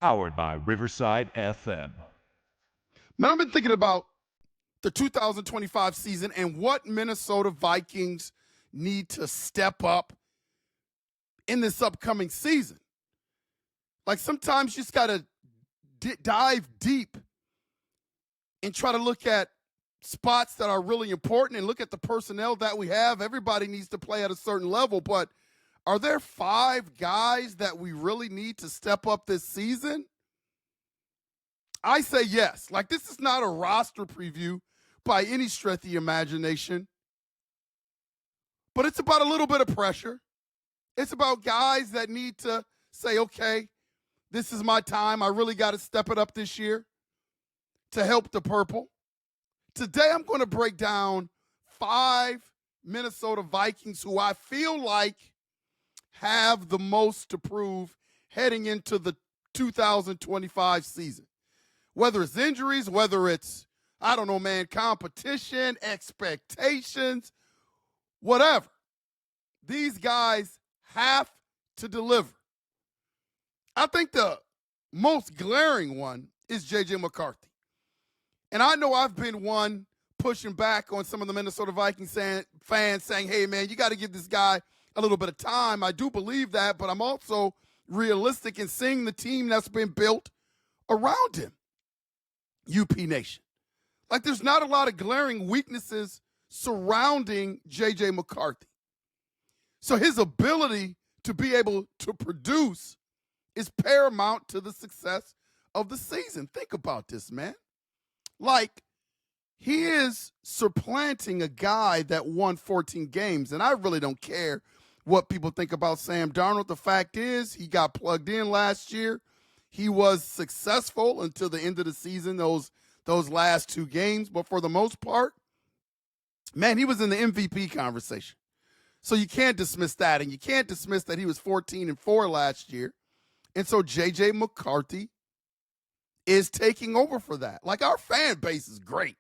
Powered by Riverside FM. Man, I've been thinking about the 2025 season and what Minnesota Vikings need to step up in this upcoming season. Like sometimes you just got to dive deep and try to look at spots that are really important and look at the personnel that we have. Everybody needs to play at a certain level, but are there 5 guys that we really need to step up this season? I say yes. Like, this is not a roster preview by any stretch of the imagination, but it's about a little bit of pressure. It's about guys that need to say, okay, this is my time. I really got to step it up this year to help the purple. Today, I'm going to break down 5 Minnesota Vikings who I feel like have the most to prove heading into the 2025 season. Whether it's injuries, whether it's, I don't know, man, competition, expectations, whatever. These guys have to deliver. I think the most glaring one is JJ McCarthy. And I know I've been one pushing back on some of the Minnesota Vikings fans saying, hey, man, you got to give this guy a little bit of time. I do believe that, but I'm also realistic in seeing the team that's been built around him. UP Nation. Like, there's not a lot of glaring weaknesses surrounding JJ McCarthy. So his ability to be able to produce is paramount to the success of the season. Think about this, man. Like, he is supplanting a guy that won 14 games, and I really don't care what people think about Sam Darnold. The fact is, he got plugged in last year. He was successful until the end of the season, those last 2 games. But for the most part, man, he was in the MVP conversation. So you can't dismiss that. And you can't dismiss that he was 14-4 last year. And so JJ McCarthy is taking over for that. Like, our fan base is great.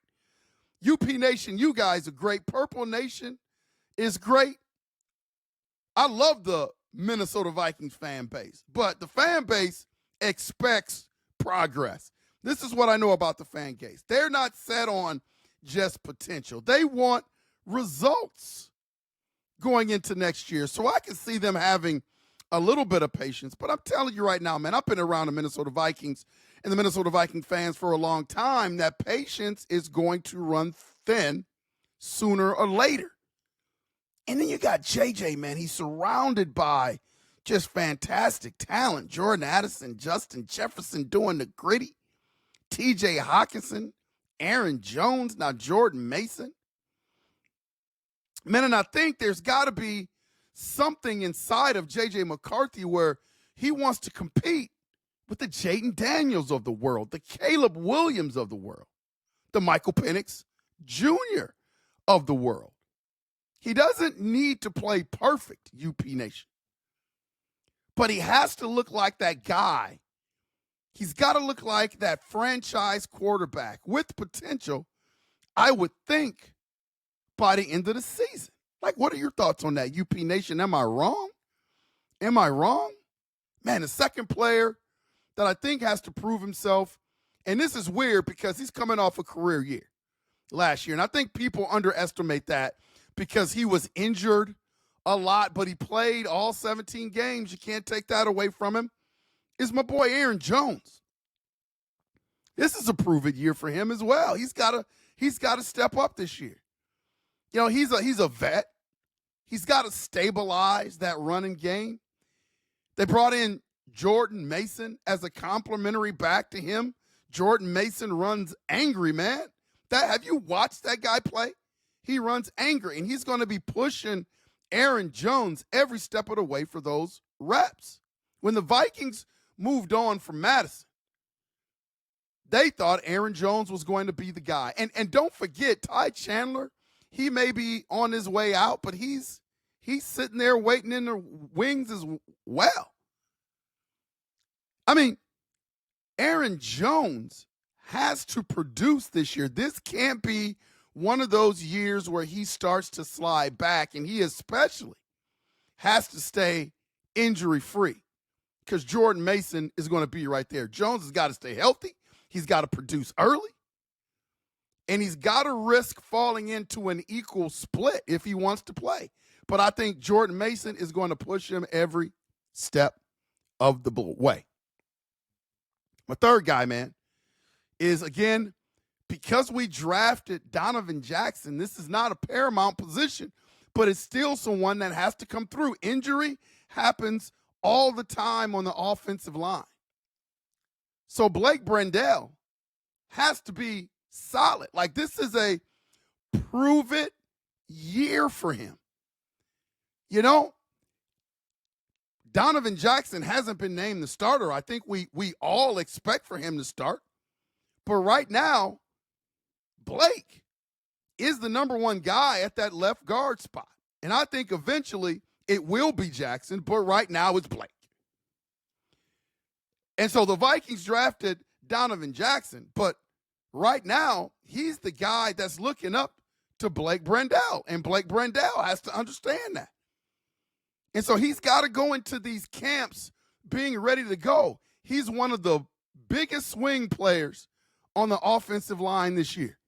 UP Nation, you guys are great. Purple Nation is great. I love the Minnesota Vikings fan base, but the fan base expects progress. This is what I know about the fan base. They're not set on just potential. They want results going into next year. So I can see them having a little bit of patience. But I'm telling you right now, man, I've been around the Minnesota Vikings and the Minnesota Viking fans for a long time. That patience is going to run thin sooner or later. And then you got JJ, man. He's surrounded by just fantastic talent. Jordan Addison, Justin Jefferson doing the gritty. TJ Hawkinson, Aaron Jones, now Jordan Mason. Man, and I think there's got to be something inside of JJ McCarthy where he wants to compete with the Jaden Daniels of the world, the Caleb Williams of the world, the Michael Penix Jr. of the world. He doesn't need to play perfect, UP Nation. But he has to look like that guy. He's got to look like that franchise quarterback with potential, I would think, by the end of the season. Like, what are your thoughts on that, UP Nation? Am I wrong? Am I wrong? Man, the second player that I think has to prove himself, and this is weird because he's coming off a career year last year, and I think people underestimate that because he was injured a lot, but he played all 17 games. You can't take that away from him. Is my boy Aaron Jones. This is a proven year for him as well. He's got to step up this year. You know, he's a vet. He's got to stabilize that running game. They brought in Jordan Mason as a complimentary back to him. Jordan Mason runs angry, man. Have you watched that guy play? He runs angry, and he's going to be pushing Aaron Jones every step of the way for those reps. When the Vikings moved on from Madison, they thought Aaron Jones was going to be the guy. And don't forget, Ty Chandler, he may be on his way out, but he's sitting there waiting in the wings as well. I mean, Aaron Jones has to produce this year. This can't be one of those years where he starts to slide back, and he especially has to stay injury-free. because Jordan Mason is going to be right there. Jones has got to stay healthy. He's got to produce early. And he's got to risk falling into an equal split if he wants to play. But I think Jordan Mason is going to push him every step of the way. My third guy, man, is, again, because we drafted Donovan Jackson, this is not a paramount position, but it's still someone that has to come through. Injury happens all the time on the offensive line. So Blake Brenell has to be solid. Like, this is a prove-it year for him. You know, Donovan Jackson hasn't been named the starter. I think we all expect for him to start. But right now, Blake is the number one guy at that left guard spot. And I think eventually it will be Jackson, but right now it's Blake. And so the Vikings drafted Donovan Jackson, but right now he's the guy that's looking up to Blake Brenell, and Blake Brenell has to understand that. And so he's got to go into these camps being ready to go. He's one of the biggest swing players on the offensive line this year.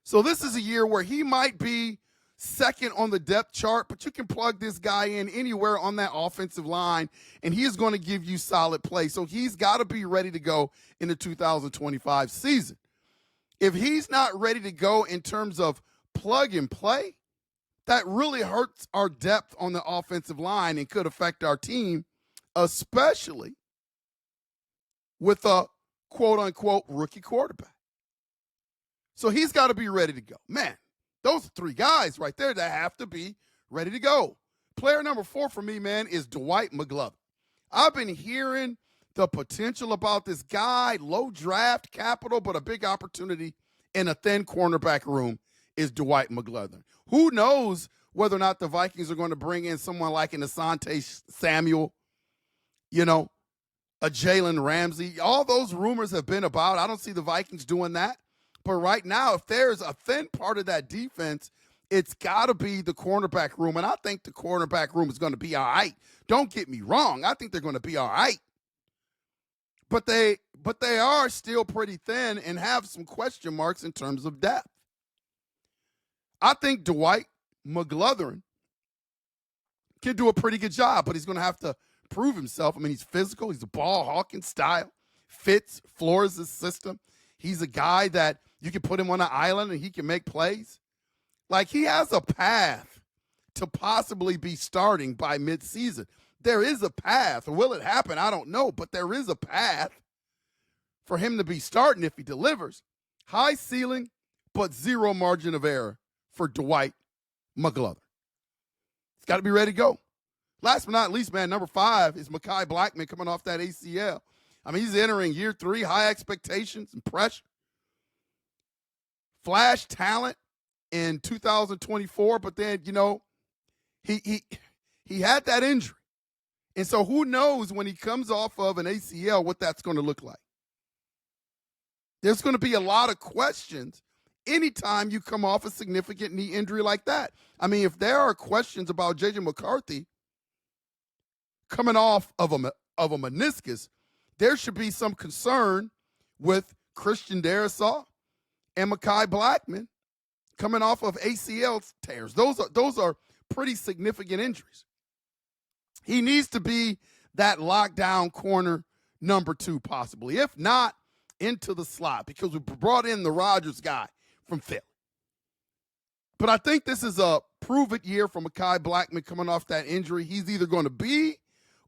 So this is a year where he might be second on the depth chart, but you can plug this guy in anywhere on that offensive line, and he is going to give you solid play. So he's got to be ready to go in the 2025 season. If he's not ready to go in terms of plug and play, that really hurts our depth on the offensive line and could affect our team, especially with a quote-unquote rookie quarterback. So he's got to be ready to go. Man, those are three guys right there that have to be ready to go. Player number 4 for me, man, is Dwight McGloin. I've been hearing the potential about this guy, low draft capital, but a big opportunity in a thin cornerback room is Dwight McGloin. Who knows whether or not the Vikings are going to bring in someone like an Asante Samuel, you know, a Jalen Ramsey. All those rumors have been about. I don't see the Vikings doing that. But right now, if there's a thin part of that defense, it's got to be the cornerback room. And I think the cornerback room is going to be all right. Don't get me wrong. I think they're going to be all right. But they are still pretty thin and have some question marks in terms of depth. I think Dwight McGloin can do a pretty good job, but he's going to have to prove himself. I mean, he's physical. He's a ball hawking style. Fits, floors his system. He's a guy that you can put him on an island and he can make plays. Like, he has a path to possibly be starting by midseason. There is a path. Will it happen? I don't know, but there is a path for him to be starting if he delivers. High ceiling, but zero margin of error for Dwight McGloin. He's got to be ready to go. Last but not least, man, number 5 is Mai Blackman coming off that ACL. I mean, he's entering year 3, high expectations and pressure. Flash talent in 2024, but then, you know, he had that injury. And so who knows when he comes off of an ACL what that's going to look like. There's going to be a lot of questions anytime you come off a significant knee injury like that. I mean, if there are questions about JJ McCarthy coming off of a meniscus, there should be some concern with Christian Darrisaw and Mai Blackman coming off of ACL tears. Those are pretty significant injuries. He needs to be that lockdown corner number 2 possibly. If not, into the slot, because we brought in the Rodgers guy from Philly. But I think this is a prove-it year for Mai Blackman coming off that injury. He's either going to be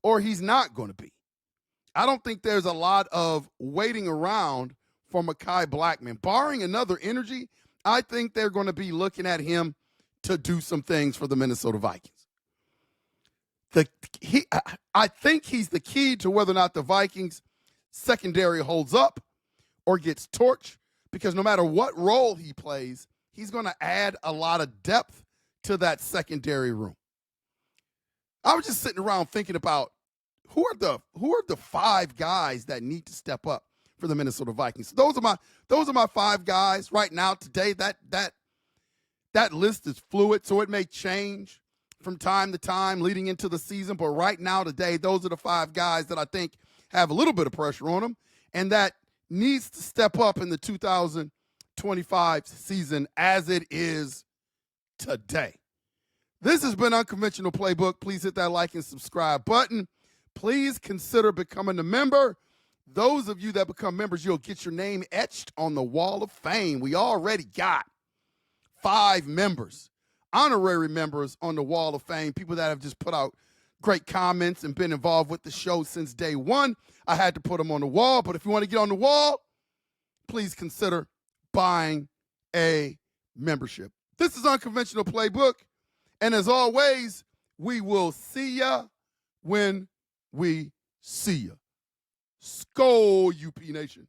or he's not going to be. I don't think there's a lot of waiting around for Mai Blackman. Barring another injury, I think they're going to be looking at him to do some things for the Minnesota Vikings. I think he's the key to whether or not the Vikings secondary holds up or gets torched, because no matter what role he plays, he's going to add a lot of depth to that secondary room. I was just sitting around thinking about who are the 5 guys that need to step up for the Minnesota Vikings. So those are my 5 guys right now today. That list is fluid, so it may change from time to time leading into the season. But right now, today, those are the 5 guys that I think have a little bit of pressure on them and that needs to step up in the 2025 season as it is today. This has been Unconventional Playbook. Please hit that like and subscribe button. Please consider becoming a member. Those of you that become members, you'll get your name etched on the Wall of Fame. We already got 5 members, honorary members on the Wall of Fame, people that have just put out great comments and been involved with the show since day one. I had to put them on the wall, but if you want to get on the wall, please consider buying a membership. This is Unconventional Playbook, and as always, we will see ya when we see ya. Skol, UP Nation.